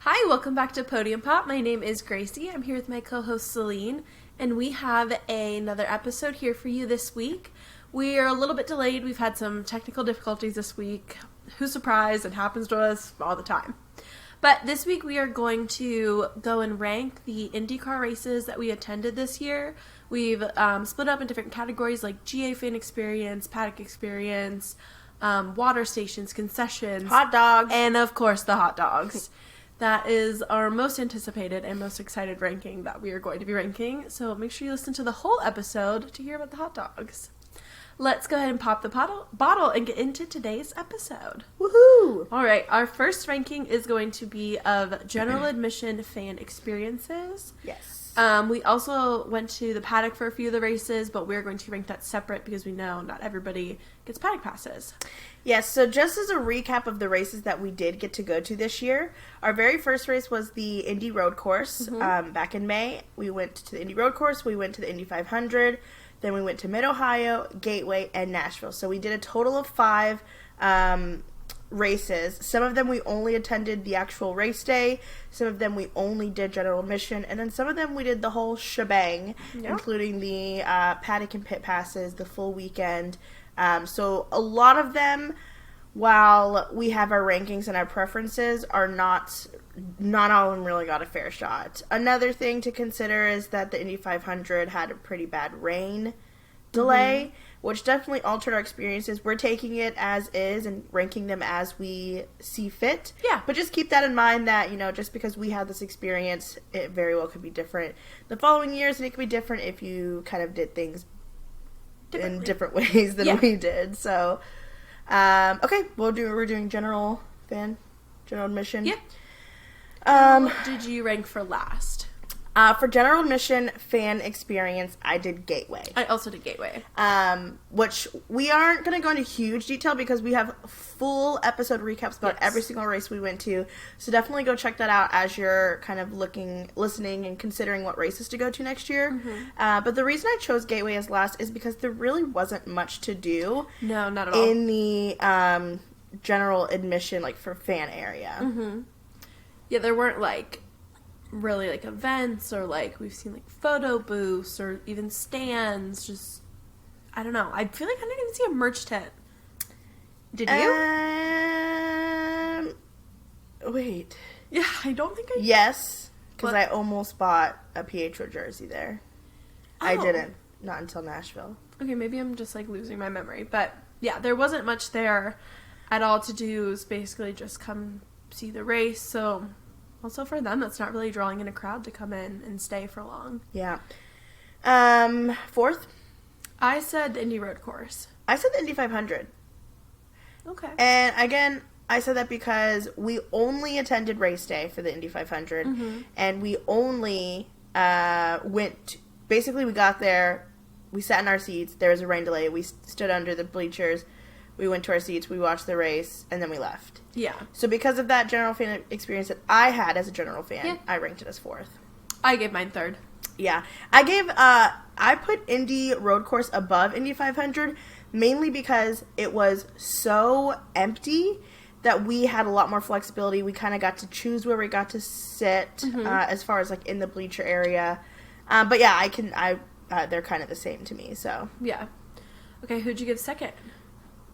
Hi, welcome back to Podium Pop. My name is Gracie. I'm here with my co-host Celine, and we have another episode here for you this week. We are a little bit delayed. We've had some technical difficulties this week. Who's surprised? It happens to us all the time. But this week we are going to go and rank the Indycar races that we attended this year. We've split up in different categories like GA fan experience, Paddock experience, water stations, concessions, hot dogs, and of course the hot dogs. That is our most anticipated and most excited ranking that we are going to be ranking. So make sure you listen to the whole episode to hear about the hot dogs. Let's go ahead and pop the bottle and get into today's episode. Woohoo! All right, our first ranking is going to be of general admission fan experiences. Yes. We also went to the Paddock for a few of the races, but we're going to rank that separate because we know not everybody gets Paddock passes. Yes, so just as a recap of the races that we did get to go to this year, our very first race was the Indy Road Course. Back in May, we went to the Indy Road Course, we went to the Indy 500, then we went to Mid-Ohio, Gateway, and Nashville. So we did a total of 5 races. Some of them we only attended the actual race day, some of them we only did general admission, and then some of them we did the whole shebang, including the Paddock and pit passes, the full weekend. So a lot of them, while we have our rankings and our preferences, are not all of them really got a fair shot. Another thing to consider is that the Indy 500 had a pretty bad rain delay, which definitely altered our experiences. We're taking it as is and ranking them as we see fit. Yeah. But just keep that in mind that, just because we had this experience, it very well could be different the following years, and it could be different if you kind of did things in different ways than we did. So, okay, we're doing general admission. Yeah. What did you rank for last? For general admission fan experience, I did Gateway. I also did Gateway. Which we aren't going to go into huge detail because we have full episode recaps about every single race we went to. So definitely go check that out as you're kind of listening and considering what races to go to next year. But the reason I chose Gateway as last is because there really wasn't much to do. No, not at all. In the general admission, for fan area. Yeah, there weren't, really events or we've seen photo booths or even stands. Just I don't know. I feel like I didn't even see a merch tent. Did you? Wait. Yeah, I don't think I. Yes, because I almost bought a Pietro jersey there. Oh. I didn't. Not until Nashville. Okay, maybe I'm just losing my memory, but yeah, there wasn't much there at all to do. It was basically just come see the race. So. Also for them, that's not really drawing in a crowd to come in and stay for long. Yeah. Fourth? I said the Indy Road Course. I said the Indy 500. Okay. And again, I said that because we only attended race day for the Indy 500. And we only basically we got there, we sat in our seats, there was a rain delay, we stood under the bleachers, we went to our seats, we watched the race, and then we left. Yeah. So because of that general fan experience that I had as a general fan, I ranked it as 4th. I gave mine 3rd. Yeah. I put Indy Road Course above Indy 500, mainly because it was so empty that we had a lot more flexibility. We kind of got to choose where we got to sit, as far as in the bleacher area. But yeah, they're kind of the same to me, so. Yeah. Okay, who'd you give 2nd?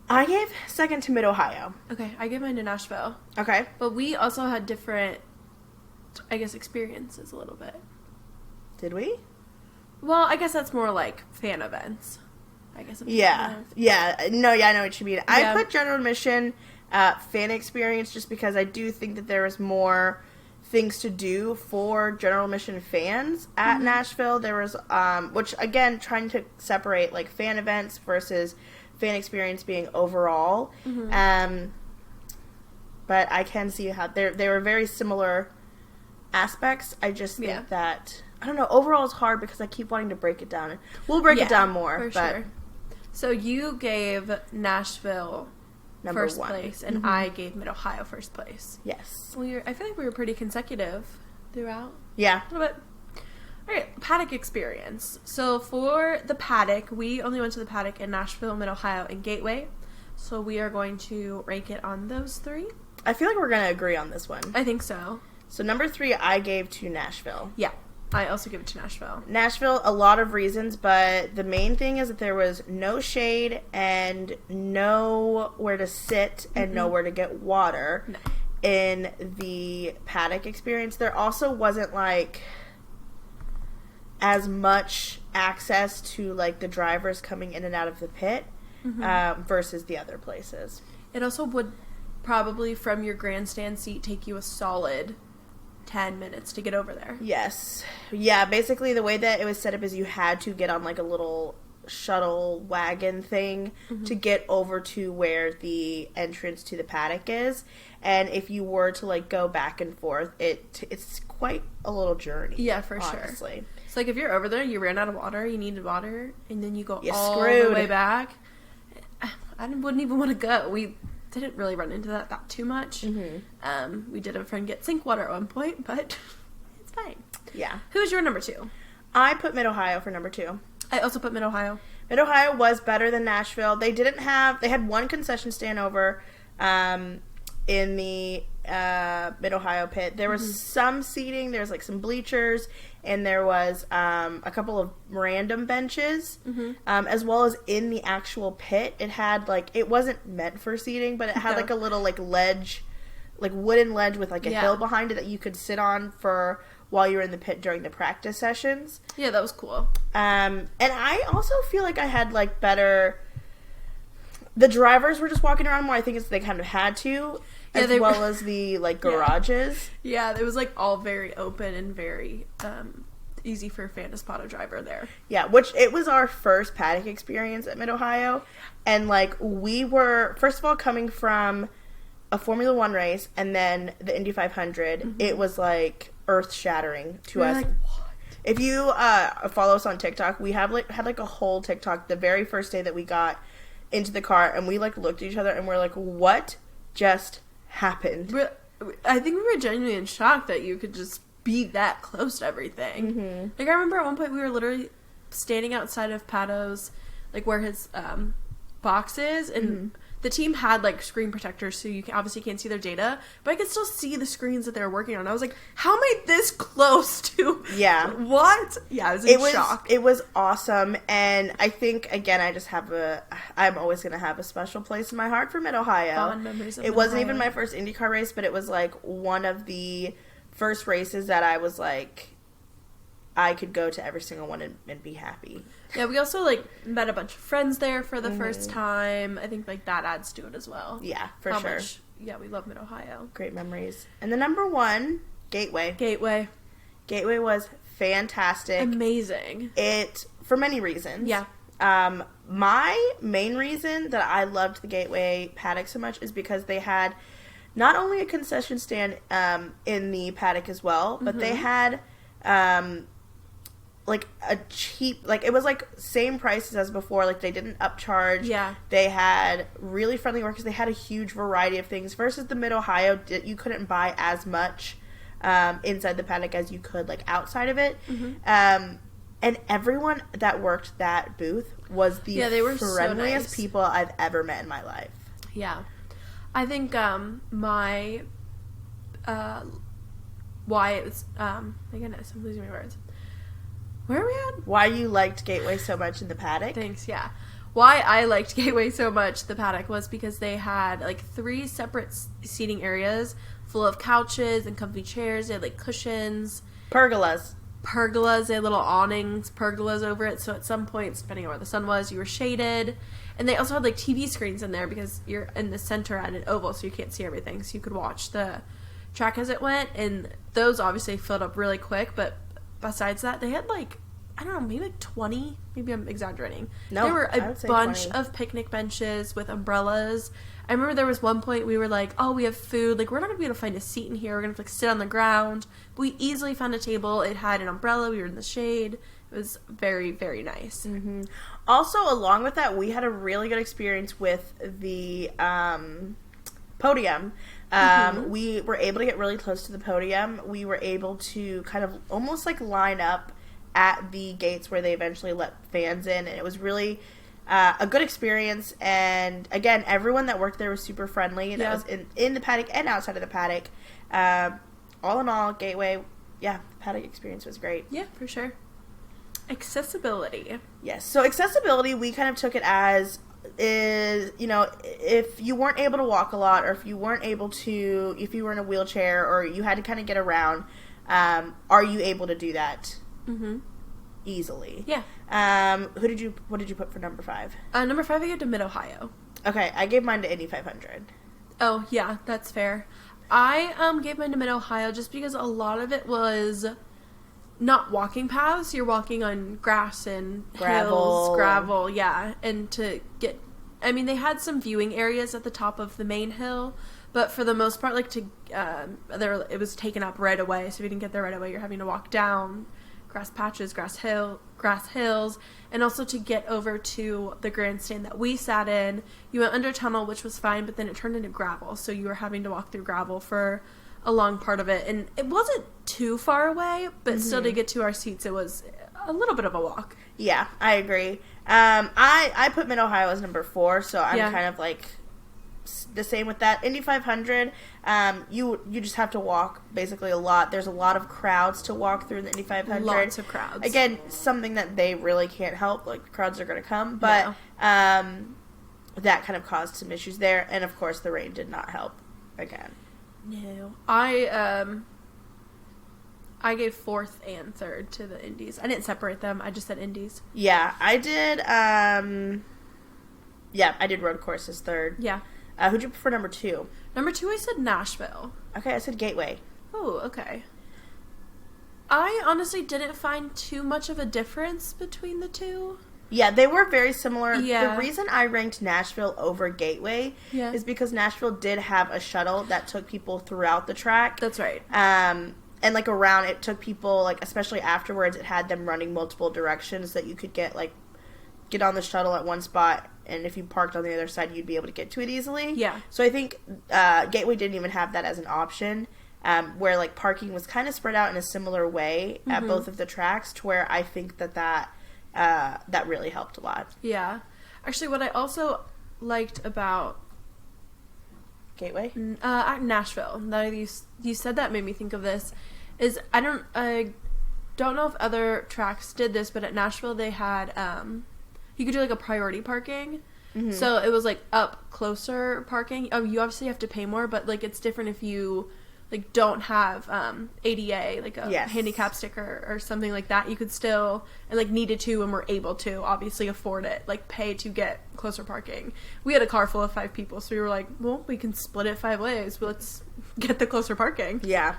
I gave 2nd to Mid-Ohio. Okay, I gave mine to Nashville. Okay. But we also had different, experiences a little bit. Did we? Well, I guess that's more fan events. I guess. Yeah. Yeah. No, yeah, I know what you mean. Yeah. I put general admission fan experience just because I do think that there is more things to do for general admission fans at Nashville. There was, which again, trying to separate fan events versus fan experience being overall. But I can see how they were very similar aspects. I just think that, I don't know, overall it's hard because I keep wanting to break it down. We'll break it down more. Sure. So you gave Nashville Number first 1. place, and I gave Mid-Ohio first place. Yes. I feel like we were pretty consecutive throughout. Yeah. A little bit. All right, Paddock experience. So for the Paddock, we only went to the Paddock in Nashville, Mid-Ohio, and Gateway. So we are going to rank it on those 3. I feel like we're going to agree on this one. I think so. So number 3, I gave to Nashville. Yeah, I also give it to Nashville. Nashville, a lot of reasons, but the main thing is that there was no shade and nowhere to sit and nowhere to get water in the paddock experience. There also wasn't, like, as much access to, like, the drivers coming in and out of the pit versus the other places. It also would probably, from your grandstand seat, take you a solid 10 minutes to get over there. Yes. Yeah, basically the way that it was set up is you had to get on, like, a little shuttle wagon thing to get over to where the entrance to the paddock is. And if you were to, like, go back and forth, it's quite a little journey. Yeah, for honestly. sure. So, like, if you're over there, you ran out of water, you needed water, and then you go all screwed. the way back, I wouldn't even want to go. We didn't really run into that too much. We did have a friend get sink water at one point, but it's fine. Yeah. Who's your number 2? I put Mid-Ohio for number 2. I also put Mid-Ohio. Mid-Ohio was better than Nashville. They had one concession stand over in the Mid-Ohio pit. There was some seating, there was, like, some bleachers, and there was a couple of random benches, as well as in the actual pit. It had, like, it wasn't meant for seating, but it had, like, a little, like, ledge, like, wooden ledge with, like, a hill behind it that you could sit on for while you were in the pit during the practice sessions. Yeah, that was cool. And I also feel like I had, like, better... The drivers were just walking around more. I think they kind of had to, as well as the, like, garages. Yeah, it was, like, all very open and very easy for a fan to spot a driver there. Yeah, which it was our first paddock experience at Mid-Ohio. And, like, we were, first of all, coming from a Formula One race and then the Indy 500. It was, like, earth-shattering to us. Like, what? If you follow us on TikTok, we had a whole TikTok the very first day that we got into the car, and we, like, looked at each other and we're like, what just happened? I think we were genuinely in shock that you could just be that close to everything. Like, I remember at one point we were literally standing outside of Paddock's, like, where his box is, and the team had, like, screen protectors, so you obviously can't see their data, but I could still see the screens that they were working on. I was like, how am I this close to... Yeah. What? Yeah, I was in shock. It was awesome, and I think, again, I'm always going to have a special place in my heart for Mid-Ohio. Fond memories of It wasn't even my first IndyCar race, but it was, like, one of the first races that I was, like, I could go to every single one and be happy. Yeah, we also, like, met a bunch of friends there for the first time. I think, like, that adds to it as well. Yeah, for sure. Yeah, we love Mid-Ohio. Great memories. And the number 1, Gateway. Gateway was fantastic. Amazing. For many reasons. Yeah. My main reason that I loved the Gateway paddock so much is because they had not only a concession stand in the paddock as well, but they had... like a cheap, like, it was like same prices as before, like they didn't upcharge. Yeah. They had really friendly workers. They had a huge variety of things versus the Mid-Ohio. You couldn't buy as much inside the paddock as you could, like, outside of it. And everyone that worked that booth was the they were friendliest so nice. people I've ever met in my life. Yeah. I think my why it was my goodness, I'm losing my words. Where are we at? Why you liked Gateway so much in the paddock? Thanks, yeah. Why I liked Gateway so much, the paddock, was because they had, like, 3 separate seating areas full of couches and comfy chairs. They had, like, cushions. Pergolas. They had little awnings, pergolas over it, so at some points, depending on where the sun was, you were shaded. And they also had, like, TV screens in there because you're in the center at an oval, so you can't see everything, so you could watch the track as it went, and those obviously filled up really quick, but besides that, they had, like, I don't know, maybe like 20, maybe I'm exaggerating. No, there were a bunch 20. of picnic benches with umbrellas. I remember there was one point we were like, oh, we have food, like, we're not going to be able to find a seat in here, we're going to, like, sit on the ground. But we easily found a table, it had an umbrella, we were in the shade. It was very, very nice. Also, along with that, we had a really good experience with the podium. We were able to get really close to the podium. We were able to kind of almost, like, line up at the gates where they eventually let fans in, and it was really a good experience. And again, everyone that worked there was super friendly. That was in the paddock and outside of the paddock. all in all, Gateway, yeah, the Paddock experience was great. Yeah, for sure. Accessibility. Yes. So accessibility, we kind of took it as is, you know, if you weren't able to walk a lot, or if you weren't able to, if you were in a wheelchair, or you had to kind of get around, are you able to do that easily? Yeah. What did you put for number 5? Number 5, I gave to Mid-Ohio. Okay, I gave mine to Indy 500. Oh, yeah, that's fair. I gave mine to Mid-Ohio just because a lot of it was not walking paths. You're walking on grass and gravel, yeah. And to get, I mean, they had some viewing areas at the top of the main hill, but for the most part, like, it was taken up right away. So if you didn't get there right away, you're having to walk down grass patches, grass hills, and also to get over to the grandstand that we sat in, you went under a tunnel, which was fine, but then it turned into gravel, so you were having to walk through gravel for a long part of it, and it wasn't too far away, but still to get to our seats, it was a little bit of a walk. Yeah, I agree. I put Mid-Ohio as number 4, so I'm kind of like the same with that. Indy 500, you just have to walk basically a lot. There's a lot of crowds to walk through the Indy 500. Lots of crowds. Again, something that they really can't help. Like, the crowds are going to come, but that kind of caused some issues there. And of course, the rain did not help again. No, I gave 4th and 3rd to the Indies. I didn't separate them. I just said Indies. Yeah, I did. I did road courses 3rd. Yeah. Who'd you prefer number 2? Number 2, I said Nashville. Okay, I said Gateway. Oh, okay. I honestly didn't find too much of a difference between the two. Yeah, they were very similar. Yeah. The reason I ranked Nashville over Gateway is because Nashville did have a shuttle that took people throughout the track. That's right. And, like, around, it took people, like, especially afterwards, it had them running multiple directions that you could get on the shuttle at one spot, and if you parked on the other side, you'd be able to get to it easily. Yeah. So I think Gateway didn't even have that as an option, where, like, parking was kind of spread out in a similar way at both of the tracks, to where I think that really helped a lot. Yeah. Actually, what I also liked about Gateway? Nashville, now you said that made me think of this, is I don't know if other tracks did this, but at Nashville they had, you could do, like, a priority parking. So it was, like, up closer parking. You obviously have to pay more, but, like, it's different if you, like, don't have ADA, like a handicap sticker or something like that. You could still, and, like, needed to and were able to obviously afford it, like, pay to get closer parking. We had a car full of 5 people, so we were like, well, we can split it 5 ways, but let's get the closer parking. Yeah,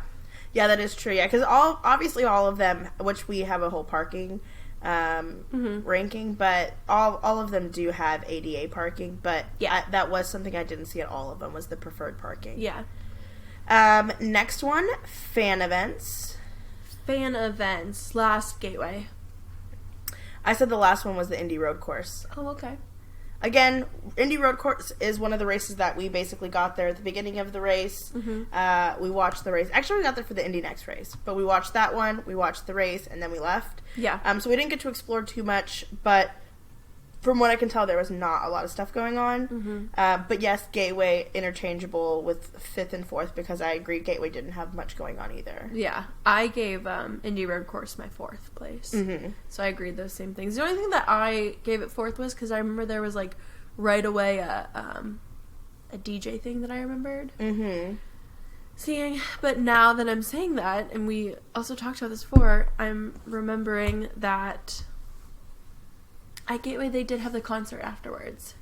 that is true. Yeah, because obviously all of them, which we have a whole parking ranking, but all of them do have ADA parking, but that was something I didn't see at all of them, was the preferred parking. Yeah. Next one, fan events. Last Gateway. I said the last one was the Indy Road Course. Oh, okay. Again, Indy Road Course is one of the races that we basically got there at the beginning of the race. We watched the race. Actually, we got there for the Indy Next race, but we watched that one, we watched the race, and then we left. Yeah. So we didn't get to explore too much, but from what I can tell, there was not a lot of stuff going on. But yes, Gateway interchangeable with 5th and 4th, because I agree Gateway didn't have much going on either. Yeah, I gave Indy Road Course my 4th place. So I agreed those same things. The only thing that I gave it 4th was because I remember there was, like, right away a DJ thing that I remembered seeing. But now that I'm saying that, and we also talked about this before, I'm remembering that at Gateway, they did have the concert afterwards.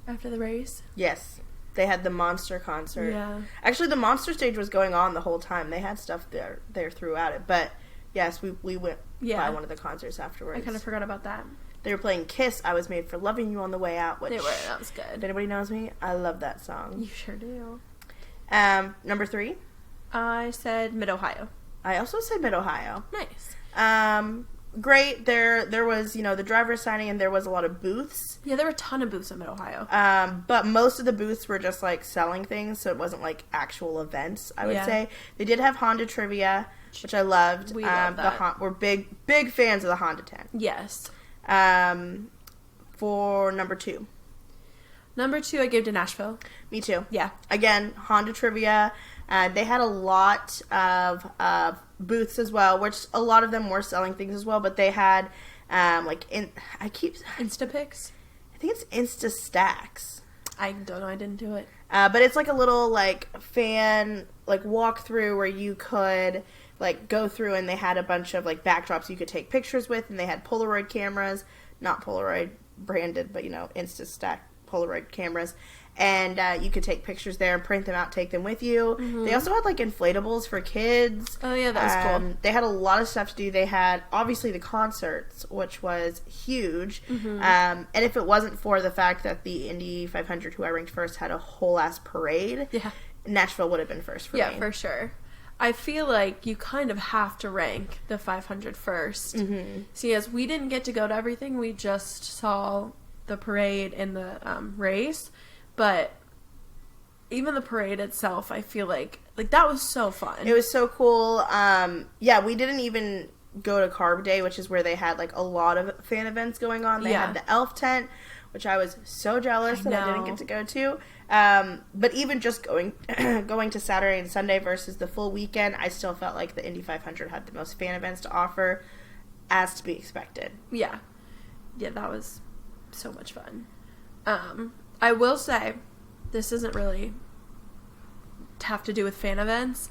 After the race. Yes. They had the Monster concert. Yeah. Actually, the Monster stage was going on the whole time. They had stuff there throughout it. But, yes, we went by one of the concerts afterwards. I kind of forgot about that. They were playing Kiss, I Was Made for Loving You on the way out. Which, they were. That was good. If anybody knows me, I love that song. You sure do. Number 3? I said Mid-Ohio. I also said Mid-Ohio. Nice. Great. There was, the driver signing, and there was a lot of booths. Yeah, there were a ton of booths in Mid-Ohio. But most of the booths were just, like, selling things, so it wasn't, like, actual events, I would say. They did have Honda trivia, which I loved. We love that. We're big fans of the Honda 10. Yes. For number 2. Number 2, I gave to Nashville. Me too. Yeah. Again, Honda trivia. They had a lot of booths as well, which a lot of them were selling things as well, but they had Instapics? I think it's Insta Stacks. I don't know. I didn't do it. But it's like a little like fan like walkthrough where you could like go through, and they had a bunch of like backdrops you could take pictures with, and they had Polaroid cameras, not Polaroid branded, but Insta Stack Polaroid cameras. And you could take pictures there and print them out, take them with you. Mm-hmm. They also had, like, inflatables for kids. Oh, yeah, that was cool. They had a lot of stuff to do. They had, obviously, the concerts, which was huge. Mm-hmm. And if it wasn't for the fact that the Indy 500, who I ranked first, had a whole-ass parade, Nashville would have been first for me. Yeah, for sure. I feel like you kind of have to rank the 500 first. Mm-hmm. See, as we didn't get to go to everything, we just saw the parade and the race. But even the parade itself, I feel like that was so fun. It was so cool. Yeah, we didn't even go to Carb Day, which is where they had like a lot of fan events going on. They had the Elf tent, which I was so jealous that I didn't get to go to. But even just going to Saturday and Sunday versus the full weekend, I still felt like the Indy 500 had the most fan events to offer, as to be expected. Yeah, that was so much fun. I will say, this isn't really have to do with fan events.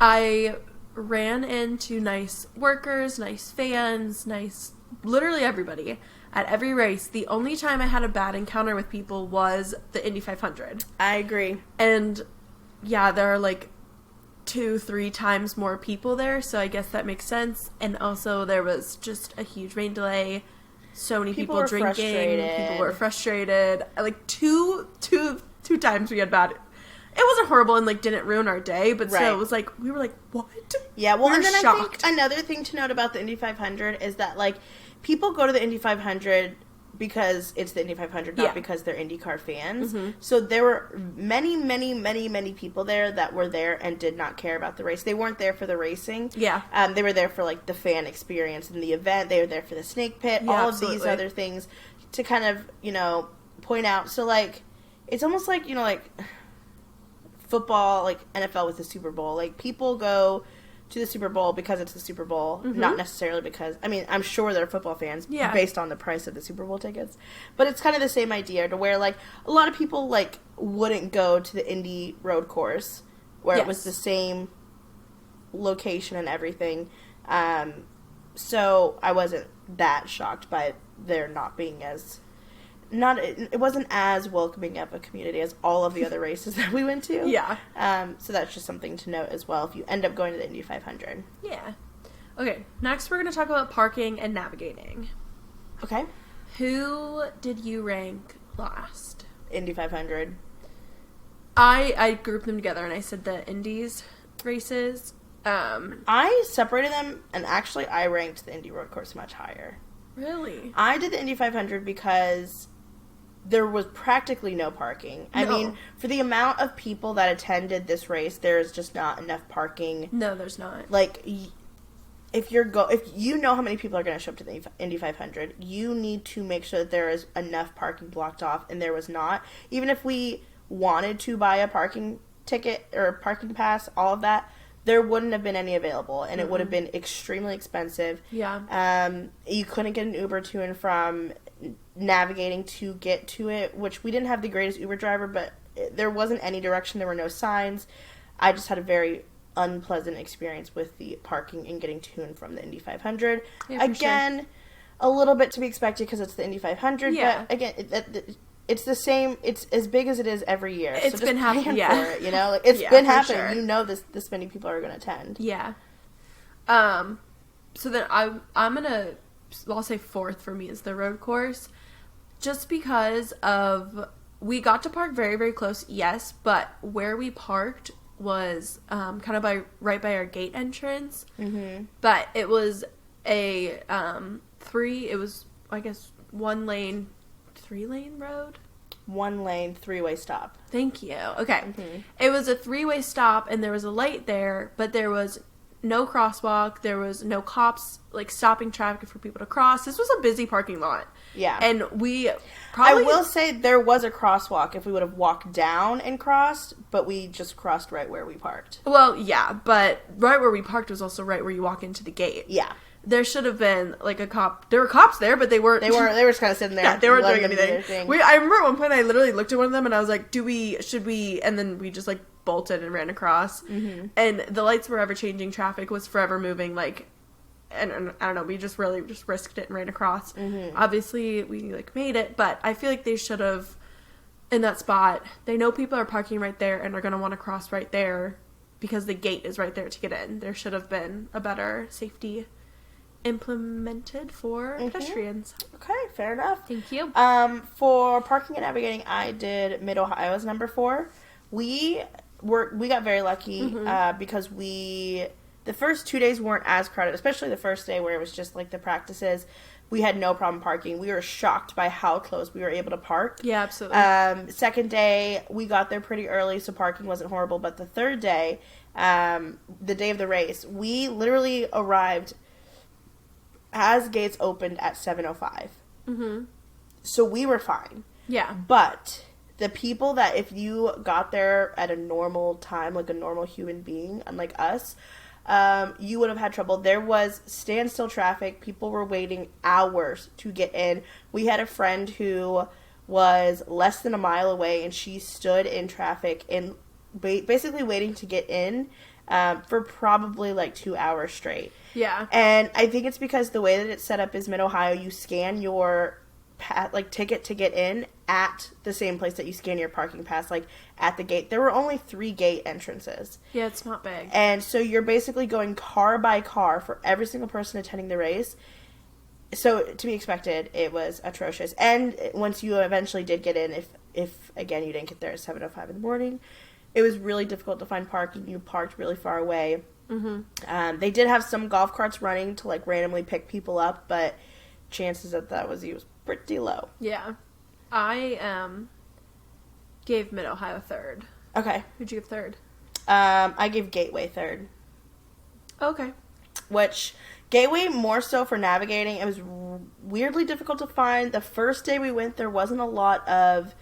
I ran into nice workers, nice fans, literally everybody at every race. The only time I had a bad encounter with people was the Indy 500. I agree. And yeah, there are like 2-3 times more people there, so I guess that makes sense. And also there was just a huge rain delay. So many people drinking. Frustrated. People were frustrated. Like two times we had bad. It wasn't horrible and like didn't ruin our day, but still it was like we were like, what? Yeah, well, and then shocked. I think another thing to note about the Indy 500 is that like people go to the Indy 500 because it's the Indy 500, not because they're IndyCar fans. Mm-hmm. So there were many, many, many, many people there that were there and did not care about the race. They weren't there for the racing. Yeah. They were there for, like, the fan experience and the event. They were there for the snake pit, all of these other things to kind of, point out. So, like, it's almost like, like, football, like, NFL with the Super Bowl. Like, people go to the Super Bowl because it's the Super Bowl, not necessarily because, I'm sure they're football fans based on the price of the Super Bowl tickets, but it's kind of the same idea to where, like, a lot of people, like, wouldn't go to the Indy road course where it was the same location and everything, so I wasn't that shocked by there not being it wasn't as welcoming of a community as all of the other races that we went to. Yeah. So that's just something to note as well if you end up going to the Indy 500. Yeah. Okay, next we're going to talk about parking and navigating. Okay. Who did you rank last? Indy 500. I grouped them together and I said the Indies races. I separated them, and actually I ranked the Indy road course much higher. Really? I did the Indy 500 because there was practically no parking. I mean, for the amount of people that attended this race, there's just not enough parking. No, there's not. Like, if you know how many people are going to show up to the Indy 500, you need to make sure that there is enough parking blocked off, and there was not. Even if we wanted to buy a parking ticket or a parking pass, all of that, there wouldn't have been any available, and it would have been extremely expensive. Yeah. You couldn't get an Uber to and from, navigating to get to it, which we didn't have the greatest Uber driver, but there wasn't any direction. There were no signs. I just had a very unpleasant experience with the parking and getting to and from the Indy 500. Yeah, again, a little bit to be expected because it's the Indy 500, but again, it's the same. It's as big as it is every year. It's been happening. For it, like, it's been happening. Sure. This many people are going to attend. Yeah. So then I'm gonna. I'll say fourth for me is the road course, just because of we got to park very, very close. Yes, but where we parked was kind of right by our gate entrance. Mm-hmm. But it was a It was, I guess, 1 lane. 3-lane road? 1 lane, 3-way stop. Thank you. Okay. Mm-hmm. It was a 3-way stop, and there was a light there, but there was no crosswalk. There was no cops, like, stopping traffic for people to cross. This was a busy parking lot. Yeah. And we probably... I will say there was a crosswalk if we would have walked down and crossed, but we just crossed right where we parked. Well, yeah, but right where we parked was also right where you walk into the gate. Yeah. There should have been, like, a cop. There were cops there, but they weren't. They were just kind of sitting there. Yeah, they weren't doing anything. I remember at one point I literally looked at one of them and I was like, should we, and then we just, like, bolted and ran across. Mm-hmm. And the lights were ever changing. Traffic was forever moving, like, and I don't know, we just really just risked it and ran across. Mm-hmm. Obviously, we, like, made it, but I feel like they should have, in that spot, they know people are parking right there and are going to want to cross right there because the gate is right there to get in. There should have been a better safety implemented for pedestrians. Okay, fair enough. Thank you. For parking and navigating, I did Mid-Ohio as number 4. We got very lucky because the first 2 days weren't as crowded, especially the first day where it was just like the practices. We had no problem parking. We were shocked by how close we were able to park. Yeah, absolutely. Second day, we got there pretty early, so parking wasn't horrible. But the third day, the day of the race, we literally arrived as gates opened at 7:05. Mm-hmm. So we were fine. Yeah. But the people that if you got there at a normal time, like a normal human being, unlike us, you would have had trouble. There was standstill traffic. People were waiting hours to get in. We had a friend who was less than a mile away, and she stood in traffic and basically waiting to get in for probably like 2 hours straight. Yeah. And I think it's because the way that it's set up is Mid-Ohio, you scan your ticket to get in at the same place that you scan your parking pass, like at the gate. There were only 3 gate entrances. Yeah, it's not big. And so you're basically going car by car for every single person attending the race. So to be expected, it was atrocious. And once you eventually did get in, if again you didn't get there at 7:05 in the morning, it was really difficult to find parking. You parked really far away. Mm-hmm. They did have some golf carts running to like randomly pick people up, but chances that was used pretty low. Yeah. I gave Mid-Ohio 3rd. Okay. Who'd you give 3rd? I gave Gateway 3rd. Okay. Which, Gateway more so for navigating. It was weirdly difficult to find. The first day we went, there wasn't a lot of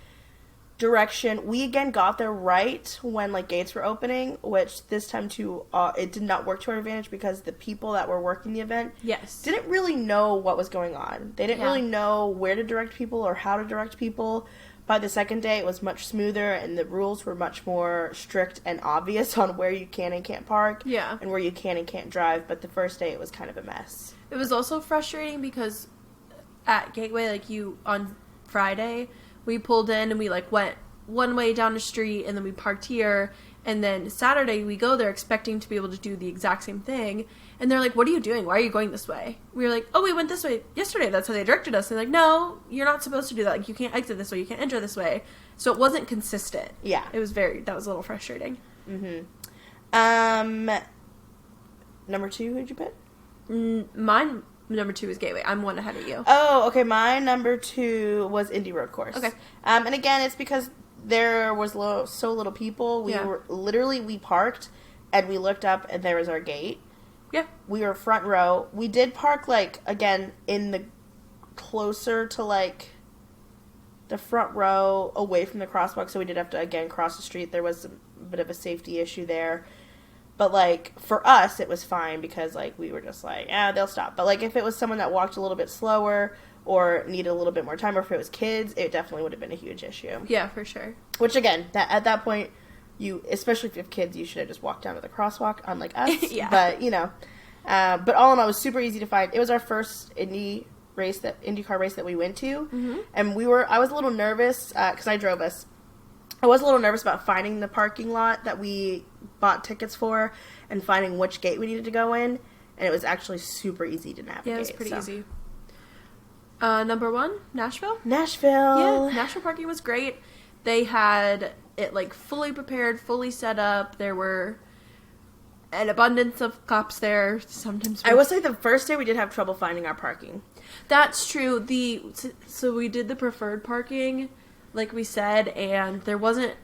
direction. We again got there right when like gates were opening, which this time too it did not work to our advantage because the people that were working the event didn't really know what was going on. They didn't really know where to direct people or how to direct people. By the second day it was much smoother and the rules were much more strict and obvious on where you can and can't park and where you can and can't drive, but the first day it was kind of a mess. It was also frustrating because at Gateway, like on Friday we pulled in and we like went one way down the street and then we parked here, and then Saturday we go there expecting to be able to do the exact same thing, and they're like, what are you doing? Why are you going this way? We were like, oh, we went this way yesterday. That's how they directed us. And they're like, no, you're not supposed to do that. Like, you can't exit this way. You can't enter this way. So it wasn't consistent. Yeah. That was a little frustrating. Mm-hmm. Number 2, who'd you pick? Mine, number 2 is Gateway. I'm one ahead of you. Oh, okay. My number 2 was Indy Road Course. Okay. And again, it's because there was so little people. We parked and we looked up and there was our gate. Yeah. We were front row. We did park, like, again, in the closer to, like, the front row away from the crosswalk, so we did have to, again, cross the street. There was a bit of a safety issue there. But, like, for us, it was fine because, like, we were just like, they'll stop. But, like, if it was someone that walked a little bit slower or needed a little bit more time, or if it was kids, it definitely would have been a huge issue. Yeah, for sure. Which, again, at that point, especially if you have kids, you should have just walked down to the crosswalk, unlike us. Yeah. But, but all in all, it was super easy to find. It was our first IndyCar race that we went to. Mm-hmm. And I was a little nervous, because I drove us. I was a little nervous about finding the parking lot that we bought tickets for and finding which gate we needed to go in. And it was actually super easy to navigate. Yeah, it was pretty easy. Number 1, Nashville. Nashville. Yeah, Nashville parking was great. They had it, like, fully prepared, fully set up. There were an abundance of cops there. Sometimes I will say the first day we did have trouble finding our parking. That's true. So we did the preferred parking, like we said, and there wasn't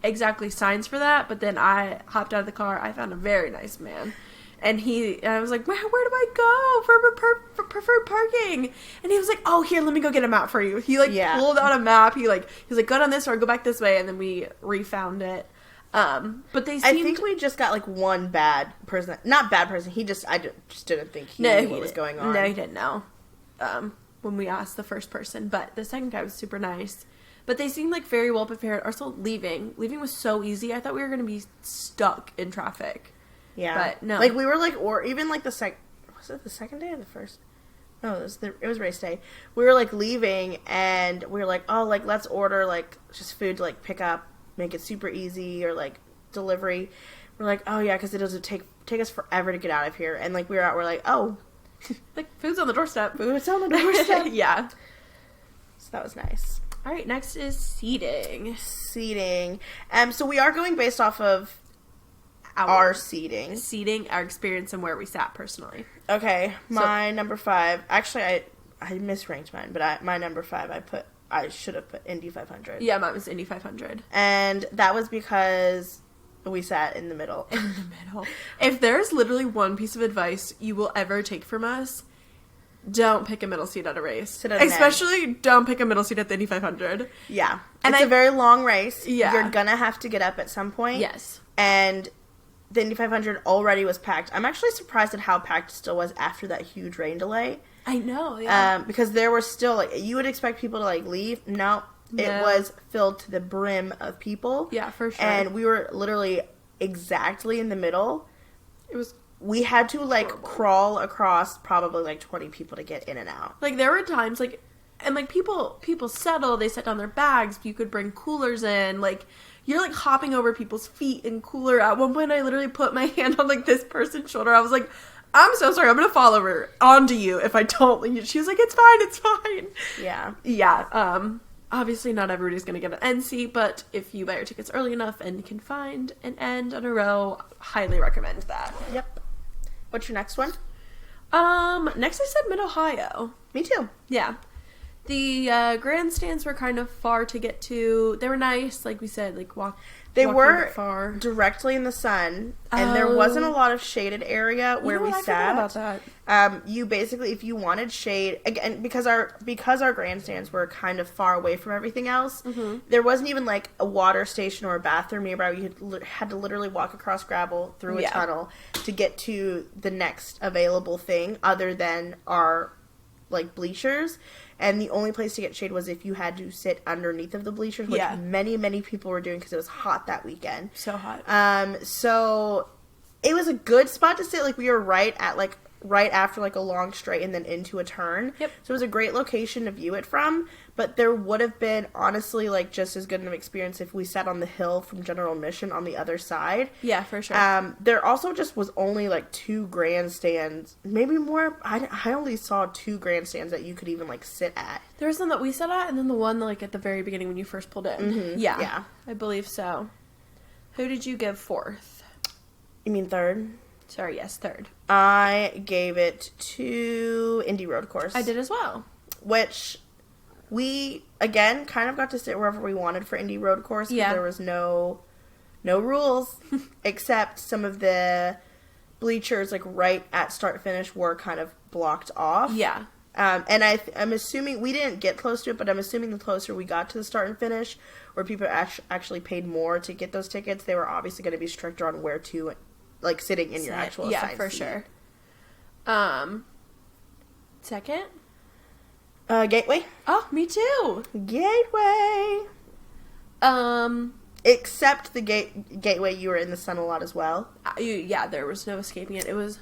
exactly signs for that, but then I hopped out of the car. I found a very nice man. And I was like, where do I go for preferred parking? And he was like, oh, here, let me go get a map for you. He pulled out a map. He's like, go down this or go back this way. And then we refound it. But I think we just got one bad person. Not bad person. I just didn't think he knew what was going on. No, he didn't know. When we asked the first person, but the second guy was super nice. But they seemed very well prepared. Also, leaving was so easy. I thought we were going to be stuck in traffic. Yeah, but no. We were or even was it the second day or the first? No, it was race day. We were leaving, and we were like, oh, let's order just food to pick up, make it super easy, or delivery. We're like, oh yeah, because it doesn't take us forever to get out of here. And we were out, we're like, oh. Food's on the doorstep. Food's on the doorstep. Yeah. So that was nice. All right, next is seating. So we are going based off of our seating. Our experience, and where we sat personally. Okay, my number 5. Actually, I misranked mine, but my number 5, I should have put Indy 500. Yeah, mine was Indy 500. And that was because we sat in the middle. If there's literally one piece of advice you will ever take from us, don't pick a middle seat at a race. Especially don't pick a middle seat at the Indy 500. Yeah. And it's a very long race. Yeah. You're gonna have to get up at some point. Yes. And the Indy 500 already was packed. I'm actually surprised at how packed it still was after that huge rain delay. I know, yeah. Because there were still, you would expect people to, leave. No. It was filled to the brim of people. Yeah, for sure. And we were literally exactly in the middle. We had to, crawl across probably, 20 people to get in and out. There were times, and, people settle, they set down their bags, you could bring coolers in, you're, hopping over people's feet in cooler. At one point, I literally put my hand on, this person's shoulder. I was like, I'm so sorry, I'm gonna fall over onto you if I don't. She was like, it's fine. Yeah. Yeah, obviously not everybody's gonna get an end seat, but if you buy your tickets early enough and can find an end on a row, highly recommend that. Yep. What's your next one? Next I said Mid-Ohio. Me too. Yeah. The grandstands were kind of far to get to. They were nice, like we said, They were far. Directly in the sun, and there wasn't a lot of shaded area where we sat. I forgot about that. You basically, if you wanted shade, again, because our grandstands were kind of far away from everything else, there wasn't even a water station or a bathroom nearby. You had to literally walk across gravel through a tunnel to get to the next available thing other than our bleachers. And the only place to get shade was if you had to sit underneath of the bleachers, which many, many people were doing because it was hot that weekend. So hot. So it was a good spot to sit. We were right after a long straight and then into a turn. Yep. So it was a great location to view it from. But there would have been, honestly, just as good an experience if we sat on the hill from General Admission on the other side. Yeah, for sure. There also just was only, 2 grandstands. Maybe more. I only saw 2 grandstands that you could even, sit at. There was one that we sat at, and then the one, at the very beginning when you first pulled in. Mm-hmm. Yeah. I believe so. Who did you give 4th? You mean 3rd? Sorry, yes, 3rd. I gave it to Indy Road Course. I did as well. Which we, again, kind of got to sit wherever we wanted for Indy Road Course. Yeah. There was no rules, except some of the bleachers, right at start-finish, were kind of blocked off. Yeah. And I'm assuming, we didn't get close to it, but I'm assuming the closer we got to the start and finish, where people actually paid more to get those tickets, they were obviously going to be stricter on where to, sitting in your actual assigned seat. Yeah, for sure. Second? Gateway. Oh, me too. Gateway. Except the gateway, you were in the sun a lot as well. There was no escaping it. It was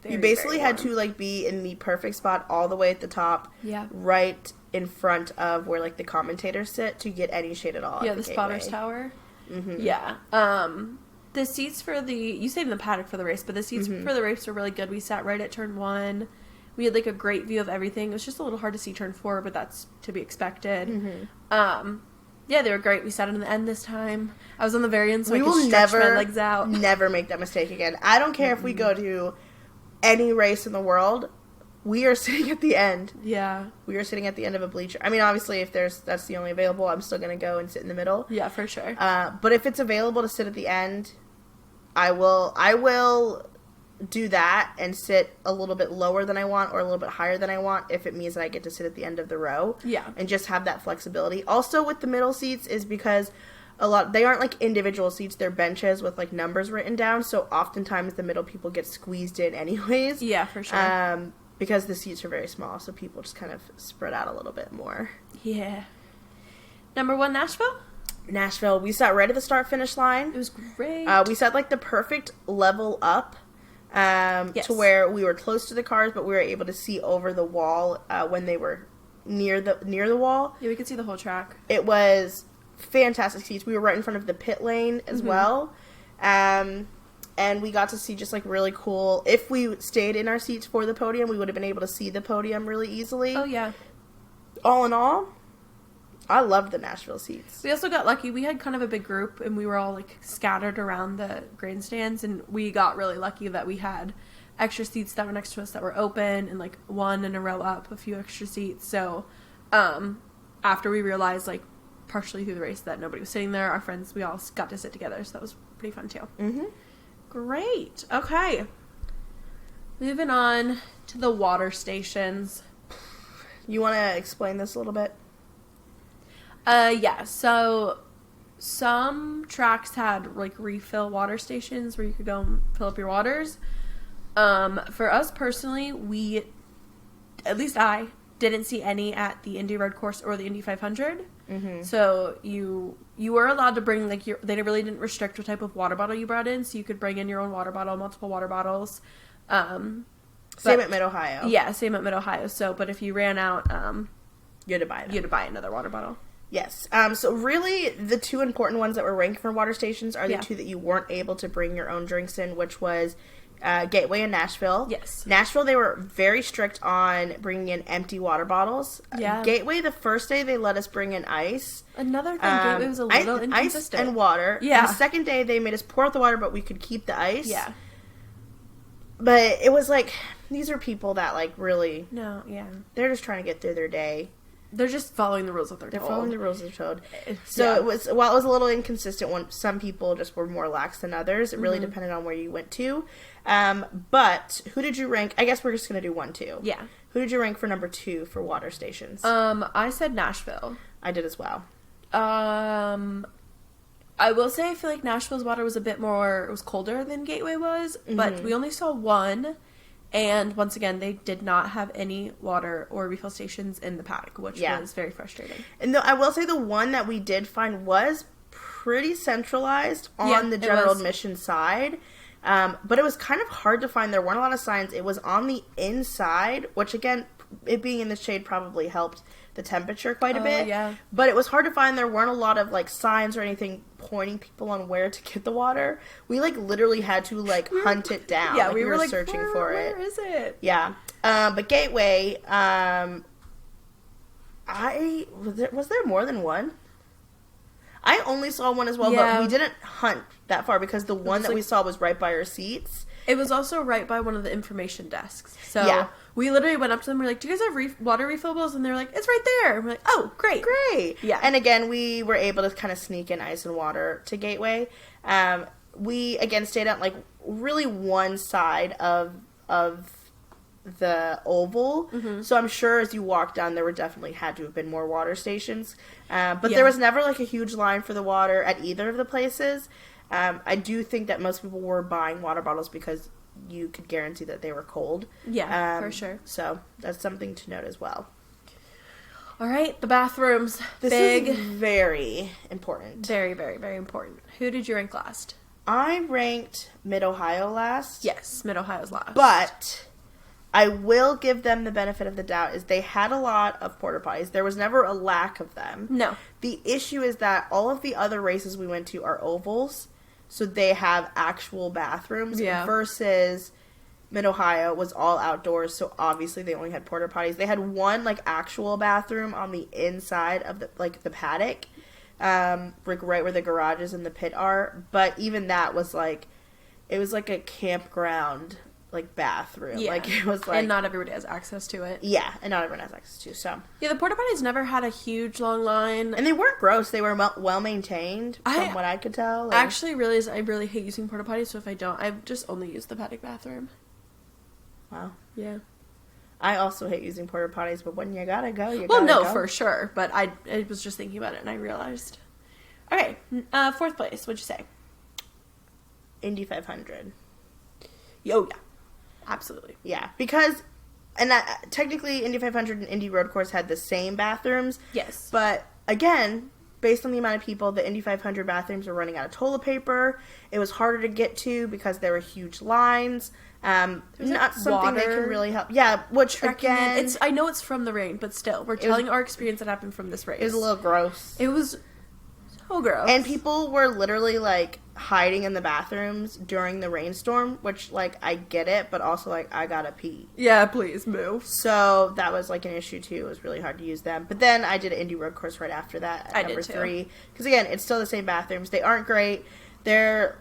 you basically had to be in the perfect spot all the way at the top. Yeah. Right in front of where the commentators sit to get any shade at all. Yeah, the spotters tower. Mm-hmm. Yeah. The seats you stayed in the paddock for the race, but the seats for the race were really good. We sat right at turn 1. We had a great view of everything. It was just a little hard to see turn 4, but that's to be expected. Mm-hmm. Yeah, they were great. We sat in the end this time. I was on the very end, so I could stretch my legs out. Never make that mistake again. I don't care if we go to any race in the world. We are sitting at the end. Yeah. We are sitting at the end of a bleacher. I mean, obviously, if that's the only available, I'm still going to go and sit in the middle. Yeah, for sure. But if it's available to sit at the end, I will do that and sit a little bit lower than I want or a little bit higher than I want if it means that I get to sit at the end of the row. Yeah. And just have that flexibility. Also with the middle seats is because they aren't like individual seats, they're benches with like numbers written down, so oftentimes the middle people get squeezed in anyways. Yeah, for sure. Because the seats are very small, so people just kind of spread out a little bit more. Yeah. Number 1, Nashville? Nashville, we sat right at the start-finish line. It was great. We sat like the perfect level up Yes. to where we were close to the cars, but we were able to see over the wall when they were near the wall. Yeah, we could see the whole track. It was fantastic seats. We were right in front of the pit lane as well. And we got to see just like really cool. If we stayed in our seats for the podium, we would have been able to see the podium really easily. Oh, yeah. All in all, I loved the Nashville seats. We also got lucky. We had kind of a big group, and we were all, like, scattered around the grandstands, and we got really lucky that we had extra seats that were next to us that were open, and, like, one in a row up, a few extra seats. So, after we realized, like, partially through the race that nobody was sitting there, our friends, we all got to sit together, so that was pretty fun, too. Mm-hmm. Great. Okay. Moving on to the water stations. You want to explain this a little bit? Yeah, so some tracks had, like, refill water stations where you could go and fill up your waters. For us personally, at least I, didn't see any at the Indy Road Course or the Indy 500. Mm-hmm. So you were allowed to bring, like, they really didn't restrict what type of water bottle you brought in, so you could bring in your own water bottle, multiple water bottles. Same at Mid-Ohio. Yeah, same at Mid-Ohio. So, but if you ran out, you had to buy them. You had to buy another water bottle. Yes. So really, the two important ones that were ranked for water stations are the two that you weren't able to bring your own drinks in, which was Gateway and Nashville. Yes. Nashville, they were very strict on bringing in empty water bottles. Yeah. Gateway, the first day, they let us bring in ice. Another thing, Gateway was a little inconsistent. Ice and water. Yeah. The second day, they made us pour out the water, but we could keep the ice. Yeah. But it was like, these are people that, like, really... No, yeah. They're just trying to get through their day. They're just following the rules that they're told. They're following the rules they're told. So it was, while it was a little inconsistent, when some people just were more lax than others, it really depended on where you went to. But who did you rank? I guess we're just going to do 1, 2. Yeah. Who did you rank for number 2 for water stations? I said Nashville. I did as well. I will say I feel like Nashville's water was a bit more, it was colder than Gateway was, but we only saw one. And once again, they did not have any water or refill stations in the paddock, which was very frustrating. And I will say the one that we did find was pretty centralized on the general admission side. But it was kind of hard to find. There weren't a lot of signs. It was on the inside, which again, it being in the shade probably helped the temperature quite a bit. Yeah. But it was hard to find. There weren't a lot of, like, signs or anything pointing people on where to get the water. We, like, literally had to, like, hunt it down. Yeah, like, we were like, searching for it. Where is it? Yeah. But Gateway, was there more than one? I only saw one as well, but we didn't hunt that far because the one that we saw was right by our seats. It was also right by one of the information desks. So we literally went up to them. We're like, "Do you guys have water refillables?" And they're like, "It's right there." And we're like, "Oh, great, great!" Yeah. And again, we were able to kind of sneak in ice and water to Gateway. We again stayed at like really one side of the oval. So I'm sure as you walk down, there would definitely had to have been more water stations. But there was never like a huge line for the water at either of the places. I do think that most people were buying water bottles because you could guarantee that they were cold. Yeah, for sure. So that's something to note as well. All right, the bathrooms. This is very important. Very, very, very important. Who did you rank last? I ranked Mid-Ohio last. Yes, Mid-Ohio's last. But I will give them the benefit of the doubt is they had a lot of porta potties. There was never a lack of them. No. The issue is that all of the other races we went to are ovals, so they have actual bathrooms versus Mid-Ohio was all outdoors, so obviously they only had porta potties. They had one like actual bathroom on the inside of the paddock, like right where the garages and the pit are, but even that was like it was like a campground like bathroom. Yeah. Like it was like, and not everybody has access to it. Yeah, and not everyone has access to. So yeah, the porta potties never had a huge long line, and they weren't gross. They were well maintained, from what I could tell. I actually realized I really hate using porta potties. So if I don't, I just only use the paddock bathroom. Wow. Yeah. I also hate using porta potties, but when you gotta go, you gotta go. Well, no, for sure. But I was just thinking about it and I realized. Okay, 4th place. What'd you say? Indy 500. Oh, yeah. Absolutely. Yeah, because, and technically Indy 500 and Indy Road Course had the same bathrooms. Yes. But, again, based on the amount of people, the Indy 500 bathrooms were running out of toilet paper. It was harder to get to because there were huge lines. Not something that can really help. Yeah, which, again... I know it's from the rain, but still, we're telling our experience that happened from this race. It was a little gross. It was so gross. And people were literally, like, hiding in the bathrooms during the rainstorm, which, like, I get it, but also, like, I gotta pee. Yeah, please, move. So, that was, like, an issue, too. It was really hard to use them. But then I did an Indy Road Course right after that at number 3. Because, again, it's still the same bathrooms. They aren't great. They're,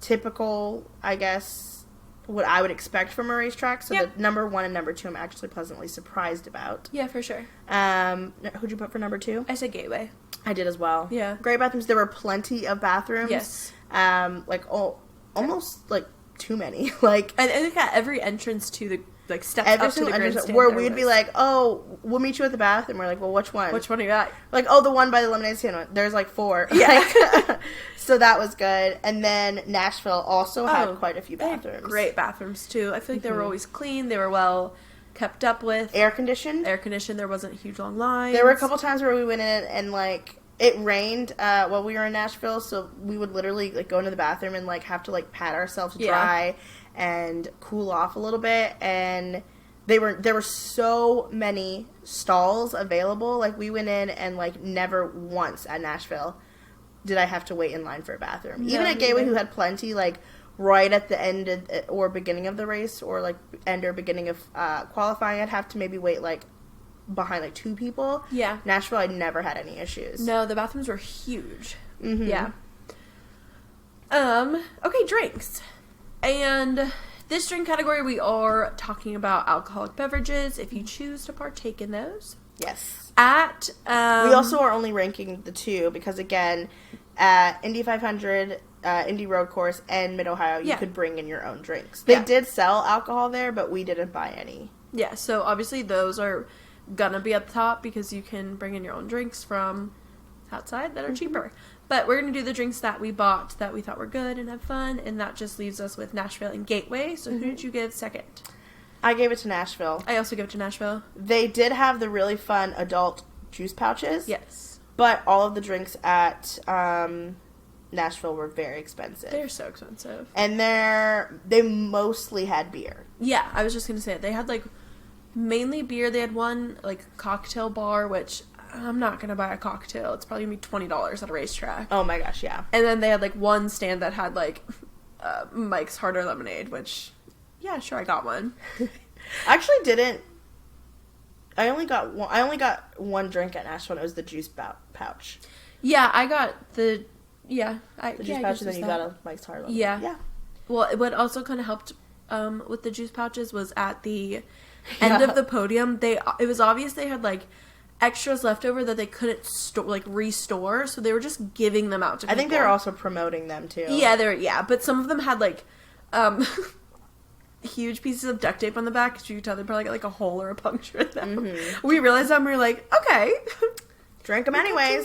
typical, I guess, what I would expect from a racetrack. So, the number 1 and number 2 I'm actually pleasantly surprised about. Yeah, for sure. Who'd you put for number 2? I said Gateway. I did as well. Yeah. Great bathrooms. There were plenty of bathrooms. Yes. Almost, like, too many. Like, and they got every entrance to the, like, steps up to the grandstand. Where we'd be like, oh, we'll meet you at the bathroom. We're like, well, which one? Which one are you at? Like, oh, the one by the lemonade stand. There's, like, 4. Yeah. Like, so that was good. And then Nashville also had quite a few bathrooms. Great bathrooms, too. I feel like they were always clean. They were well kept up with. Air conditioned. There wasn't huge long lines. There were a couple times where we went in and, like, it rained while we were in Nashville, so we would literally, like, go into the bathroom and, like, have to, like, pat ourselves dry and cool off a little bit. And there were so many stalls available. Like, we went in and, like, never once at Nashville did I have to wait in line for a bathroom. No, even at Gateway, who had plenty, like, right at the end or beginning of the race, or, like, end or beginning of qualifying, I'd have to maybe wait, like, behind, like, 2 people. Yeah. Nashville, I never had any issues. No, the bathrooms were huge. Mm-hmm. Yeah. Okay, drinks. And this drink category, we are talking about alcoholic beverages, if you choose to partake in those. Yes. We we also are only ranking the 2, because, again, at Indy 500, Indy Road Course, and Mid-Ohio, you could bring in your own drinks. They did sell alcohol there, but we didn't buy any. Yeah, so obviously those are gonna be at the top because you can bring in your own drinks from outside that are cheaper. But we're gonna do the drinks that we bought that we thought were good and have fun, and that just leaves us with Nashville and Gateway. So who did you give second? I gave it to Nashville. I also give it to Nashville. They did have the really fun adult juice pouches. Yes. But all of the drinks at Nashville were very expensive. They're so expensive. And they mostly had beer. Yeah, I was just gonna say it. They had, like, mainly beer. They had one, like, cocktail bar, which I'm not gonna buy a cocktail. It's probably gonna be $20 at a racetrack. Oh my gosh, yeah. And then they had, like, one stand that had, like, Mike's Harder Lemonade, which, yeah, sure, I got one. I actually didn't. I only got one drink at Nashville, and it was the juice pouch. Yeah, I got the juice pouch, and then you got a Mike's Hard Lemonade. Yeah. Well, what also kind of helped with the juice pouches was at the end of the podium, it was obvious they had, like, extras left over that they couldn't restore, so they were just giving them out to people. I think they were also promoting them too. Yeah, but some of them had, like, huge pieces of duct tape on the back, because you could tell they probably got, like, a hole or a puncture in them. We realized that, and we were like, okay. Drink them anyways.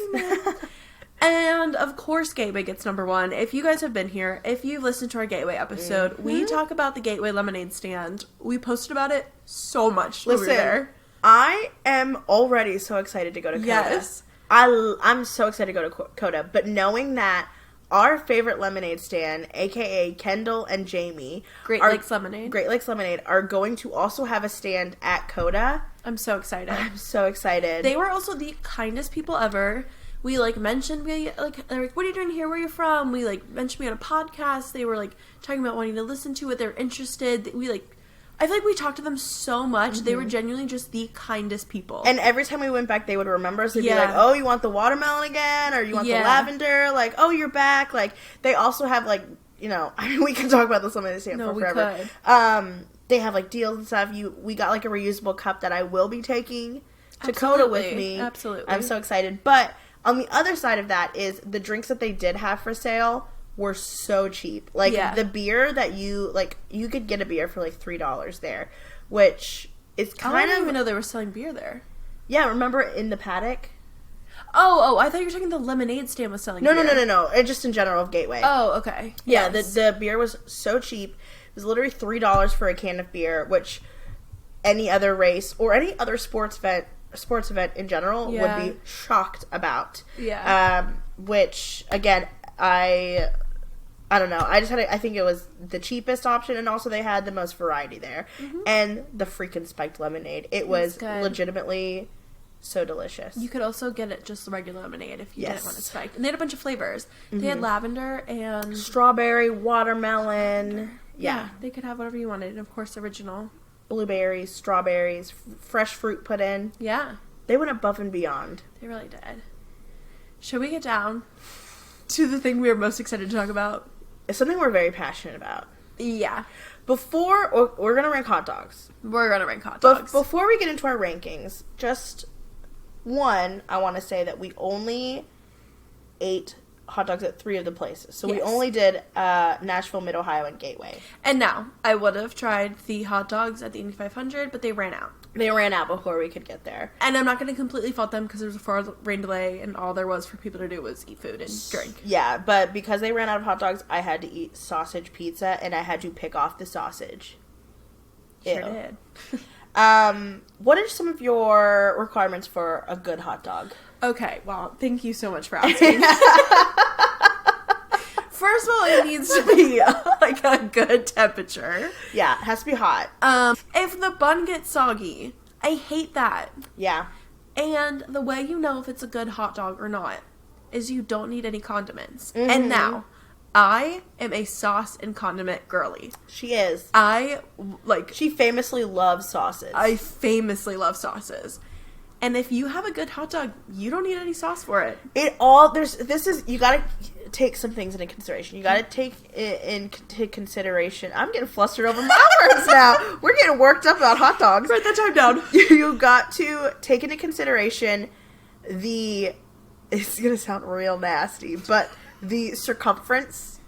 And, of course, Gateway gets number 1. If you guys have been here, if you've listened to our Gateway episode, we talk about the Gateway lemonade stand. We posted about it so much when we were there. I am already so excited to go to COTA. Yes. I'm so excited to go to COTA, but knowing that our favorite lemonade stand, a.k.a. Kendall and Jamie, Great Lakes Lemonade, are going to also have a stand at COTA. I'm so excited. I'm so excited. They were also the kindest people ever. We, like, mentioned, they're like, what are you doing here? Where are you from? We, like, mentioned me on a podcast. They were, like, talking about wanting to listen to it. They're interested. I feel like we talked to them so much. They were genuinely just the kindest people. And every time we went back, they would remember us. They'd be like, oh, you want the watermelon again? Or you want the lavender? Like, oh, you're back. Like, they also have, like, I mean, we can talk about this lemonade stand for forever. Could. They have, like, deals and stuff. We got, like, a reusable cup that I will be taking to COTA with me. Absolutely. I'm so excited. But on the other side of that is the drinks that they did have for sale were so cheap. Like, the beer that you could get a beer for, like, $3 there, which is kind of... I didn't even know they were selling beer there. Yeah, remember in the Paddock? Oh, I thought you were talking the lemonade stand was selling beer. No. Just in general of Gateway. Oh, okay. Yeah, the beer was so cheap. It was literally $3 for a can of beer, which any other race or any other sports event in general would be shocked about. Yeah. Which, again, I don't know. I think it was the cheapest option, and also they had the most variety there. Mm-hmm. And the freaking spiked lemonade. It was legitimately so delicious. You could also get it just regular lemonade if you didn't want it spiked. And they had a bunch of flavors. Mm-hmm. They had lavender and... strawberry, watermelon. Yeah. They could have whatever you wanted. And, of course, original. Blueberries, strawberries, fresh fruit put in. Yeah. They went above and beyond. They really did. Should we get down to the thing we were most excited to talk about? It's something we're very passionate about. Yeah. We're going to rank hot dogs. We're going to rank hot dogs. Before we get into our rankings, just one, I want to say that we only ate hot dogs at 3 of the places. So we only did Nashville, Mid-Ohio, and Gateway. And now, I would have tried the hot dogs at the Indy 500, but they ran out. They ran out before we could get there. And I'm not going to completely fault them because there was a 4-hour rain delay, and all there was for people to do was eat food and drink. Yeah, but because they ran out of hot dogs, I had to eat sausage pizza, and I had to pick off the sausage. Sure did. What are some of your requirements for a good hot dog? Okay, well, thank you so much for asking. First of all, it needs to be like a good temperature. Yeah, it has to be hot. If the bun gets soggy, I hate that. Yeah. And the way you know if it's a good hot dog or not is you don't need any condiments. Mm-hmm. And now, I am a sauce and condiment girly. She is. She famously loves sauces. I famously love sauces. And if you have a good hot dog, you don't need any sauce for it. You gotta take some things into consideration. You gotta take into consideration. I'm getting flustered over my words now. We're getting worked up about hot dogs. Write that time down. You got to take into consideration it's gonna sound real nasty, but the circumference.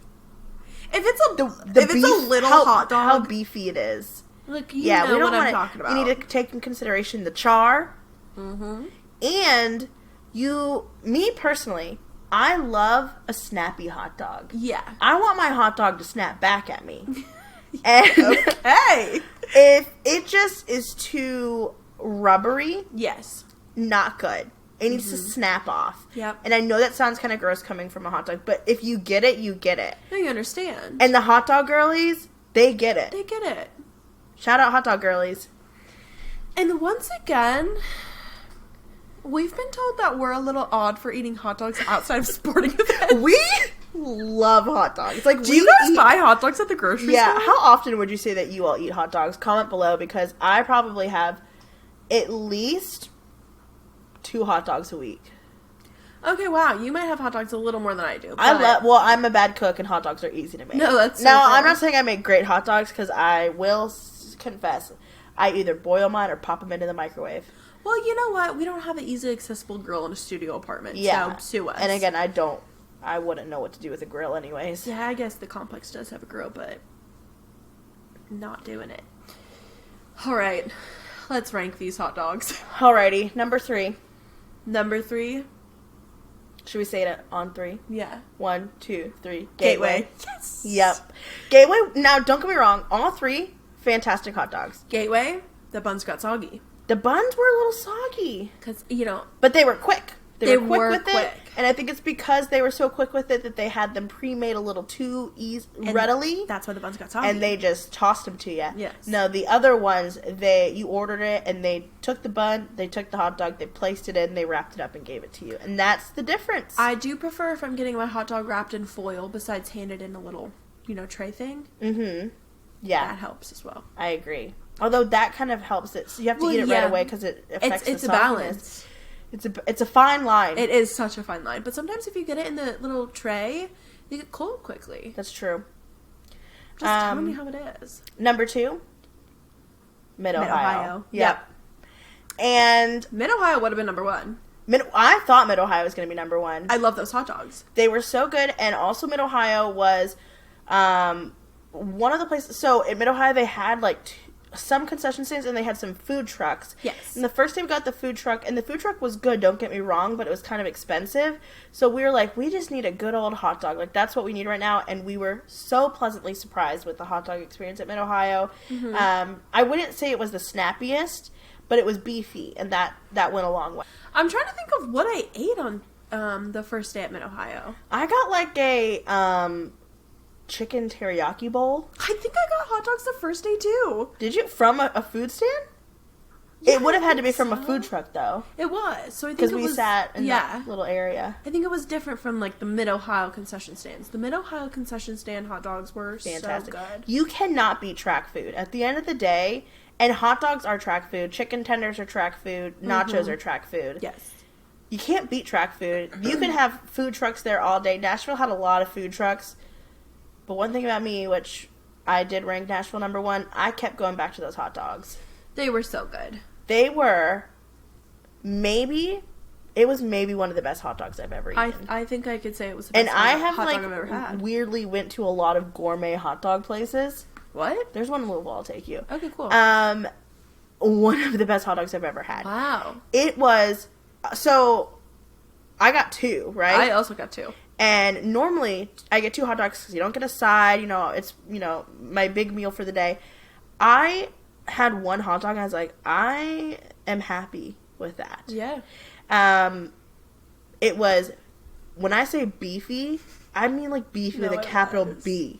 If it's a little hot dog, how beefy it is. Look, we don't what I'm talking about. You need to take in consideration the char. Mm-hmm. And me personally, I love a snappy hot dog. Yeah. I want my hot dog to snap back at me. And okay. If it just is too rubbery, yes, not good. It needs to snap off. Yep. And I know that sounds kind of gross coming from a hot dog, but if you get it, you get it. No, you understand. And the hot dog girlies, they get it. They get it. Shout out hot dog girlies. And once again, we've been told that we're a little odd for eating hot dogs outside of sporting events. We love hot dogs. Like, do you guys buy hot dogs at the grocery store? Yeah. How often would you say that you all eat hot dogs? Comment below, because I probably have at least 2 hot dogs a week. Okay, wow. You might have hot dogs a little more than I do. I'm a bad cook, and hot dogs are easy to make. No, that's now. I'm not saying I make great hot dogs, because I will confess, I either boil mine or pop them into the microwave. Well, you know what? We don't have an easily accessible grill in a studio apartment, so sue us. And again, I wouldn't know what to do with a grill anyways. Yeah, I guess the complex does have a grill, but not doing it. All right, let's rank these hot dogs. Alrighty, number 3. Number 3. Should we say it on 3? Yeah. 1, 2, 3. Gateway. Yes. Yep. Gateway. Now, don't get me wrong. All 3 fantastic hot dogs. Gateway. The buns got soggy. The buns were a little soggy. Because, But they were quick. They were quick with it. And I think it's because they were so quick with it that they had them pre-made a little too readily. That's why the buns got soggy. And they just tossed them to you. Yes. No, the other ones, you ordered it, and they took the bun, they took the hot dog, they placed it in, they wrapped it up and gave it to you. And that's the difference. I do prefer if I'm getting my hot dog wrapped in foil, besides handed in a little, tray thing. Mm-hmm. Yeah. That helps as well. I agree. Although that kind of helps it. So you have to eat it right away because it affects it's the a balance. It's a fine line. It is such a fine line. But sometimes if you get it in the little tray, you get cold quickly. That's true. Just tell me how it is. Number 2, Mid-Ohio. Yep. And Mid-Ohio would have been number 1. I thought Mid-Ohio was going to be number one. I love those hot dogs. They were so good, and also Mid-Ohio was one of the places. So in Mid-Ohio, they had like some concession stands, and they had some food trucks. Yes. And the first day we got the food truck, and the food truck was good, don't get me wrong, but it was kind of expensive. So we were like, we just need a good old hot dog. Like, that's what we need right now. And we were so pleasantly surprised with the hot dog experience at Mid-Ohio. Mm-hmm. I wouldn't say it was the snappiest, but it was beefy, and that went a long way. I'm trying to think of what I ate on the first day at Mid-Ohio. I got like a chicken teriyaki bowl. I think I got hot dogs the first day too. Did you? From a food stand? Yeah, it would have had to be from a food truck though. It was. So I think because we sat in that little area. I think it was different from like the Mid-Ohio concession stands. The Mid-Ohio concession stand hot dogs were fantastic. So good. You cannot beat track food. At the end of the day, and hot dogs are track food, chicken tenders are track food, nachos are track food. Yes. You can't beat track food. You can have food trucks there all day. Nashville had a lot of food trucks. But one thing about me, which I did rank Nashville number one, I kept going back to those hot dogs. They were so good. They were maybe one of the best hot dogs I've ever eaten. I think I could say it was the best hot dog I've ever had. Weirdly went to a lot of gourmet hot dog places. What? There's one in Louisville, I'll take you. Okay, cool. One of the best hot dogs I've ever had. Wow. It was, so I got two, right? I also got two. And normally, I get two hot dogs because you don't get a side, it's, my big meal for the day. I had one hot dog and I was like, I am happy with that. Yeah. It was, when I say beefy, I mean like beefy with a capital B.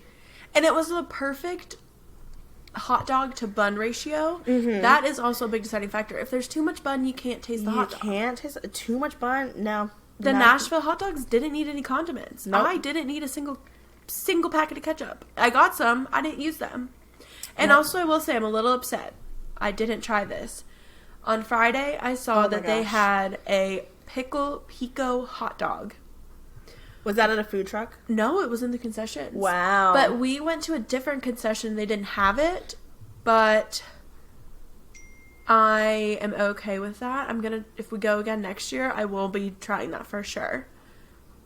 And it was the perfect hot dog to bun ratio. Mm-hmm. That is also a big deciding factor. If there's too much bun, you can't taste the hot dog. You can't taste too much bun? No. The Nashville hot dogs didn't need any condiments. Nope. I didn't need a single packet of ketchup. I got some. I didn't use them. And also, I will say, I'm a little upset. I didn't try this. On Friday, I saw that they had a pickle pico hot dog. Was that at a food truck? No, it was in the concessions. Wow. But we went to a different concession. They didn't have it, but I am okay with that. If we go again next year, I will be trying that for sure.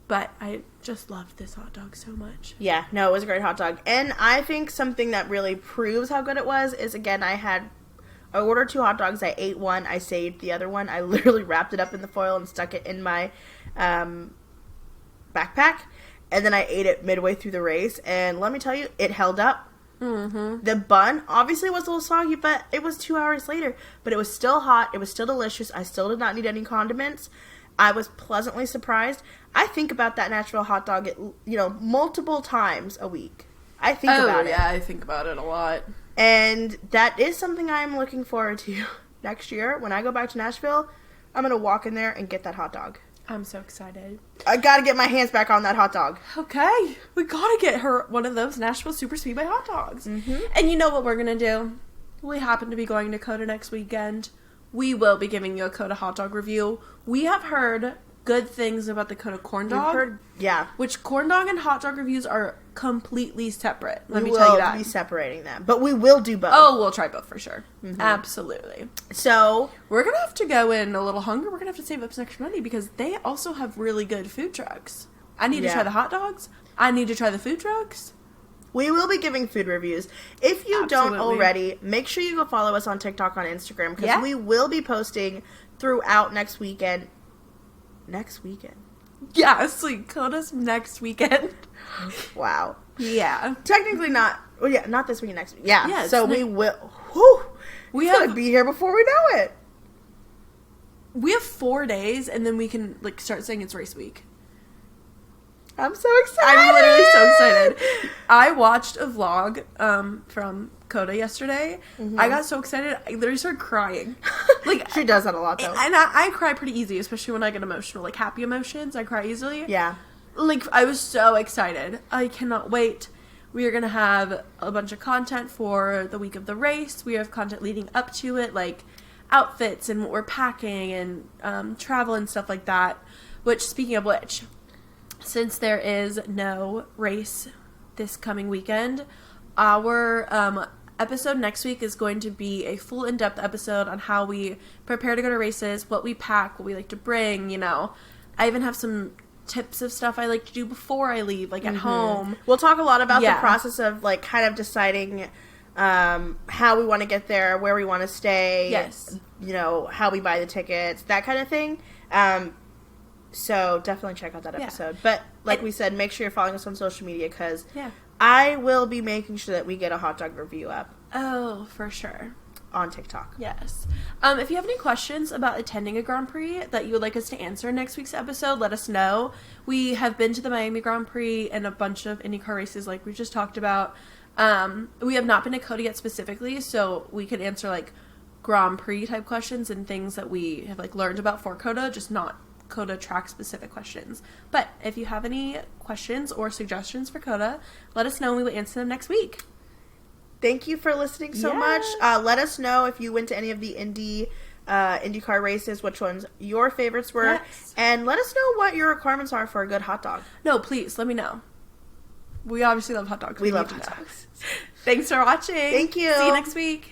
But I just loved this hot dog so much. Yeah, no, it was a great hot dog. And I think something that really proves how good it was is, again, I ordered two hot dogs. I ate one. I saved the other one. I literally wrapped it up in the foil and stuck it in my backpack. And then I ate it midway through the race. And let me tell you, it held up. Mm-hmm. The bun obviously was a little soggy, but it was 2 hours later. But it was still hot. It was still delicious. I still did not need any condiments. I was pleasantly surprised. I think about that Nashville hot dog, multiple times a week. I think about it. Oh, yeah, I think about it a lot. And that is something I'm looking forward to next year. When I go back to Nashville, I'm going to walk in there and get that hot dog. I'm so excited. I got to get my hands back on that hot dog. Okay. We got to get her one of those Nashville Super Speedway hot dogs. Mm-hmm. And you know what we're going to do? We happen to be going to Coda next weekend. We will be giving you a Coda hot dog review. We have heard good things about the Coda corn dog. Yeah. Which corn dog and hot dog reviews are completely separate. Let me tell you that. We will be separating them. But we will do both. Oh, we'll try both for sure. Mm-hmm. Absolutely. So, we're going to have to go in a little hungry. We're going to have to save up some extra money because they also have really good food trucks. I need to try the hot dogs. I need to try the food trucks. We will be giving food reviews. If you don't already, make sure you go follow us on TikTok, on Instagram, because we will be posting throughout next weekend. Next weekend? Yeah, it's like Coda's next weekend. Wow. Yeah. Technically not. Well, yeah, not this weekend, next week. Yeah. Yeah, so we will. Whew, we have to be here before we know it. We have 4 days, and then we can start saying it's race week. I'm so excited. I'm literally so excited. I watched a vlog from Coda yesterday. Mm-hmm. I got so excited. I literally started crying. She does that a lot, though. And I cry pretty easy, especially when I get emotional. Happy emotions, I cry easily. Yeah. I was so excited. I cannot wait. We are going to have a bunch of content for the week of the race. We have content leading up to it, outfits and what we're packing and travel and stuff like that. Which, speaking of which, since there is no race this coming weekend, our episode next week is going to be a full in-depth episode on how we prepare to go to races, what we pack, what we like to bring, you know. I even have some tips of stuff I like to do before I leave, like at home. We'll talk a lot about the process of, like, kind of deciding how we want to get there, where we want to stay. Yes. You know, how we buy the tickets, that kind of thing. So definitely check out that episode. But like we said, make sure you're following us on social media because I will be making sure that we get a hot dog review up. Oh, for sure. On TikTok. Yes. If you have any questions about attending a Grand Prix that you would like us to answer in next week's episode, let us know. We have been to the Miami Grand Prix and a bunch of IndyCar races like we just talked about. We have not been to COTA yet specifically, so we could answer like Grand Prix type questions and things that we have like learned about for COTA, just not COTA track specific questions. But if you have any questions or suggestions for COTA, let us know and we will answer them next week. Thank you for listening so much. Let us know if you went to any of the IndyCar races, which ones your favorites were, and let us know what your requirements are for a good hot dog. No, please, let me know. We obviously love hot dogs. We love hot dogs. Thanks for watching. Thank you. See you next week.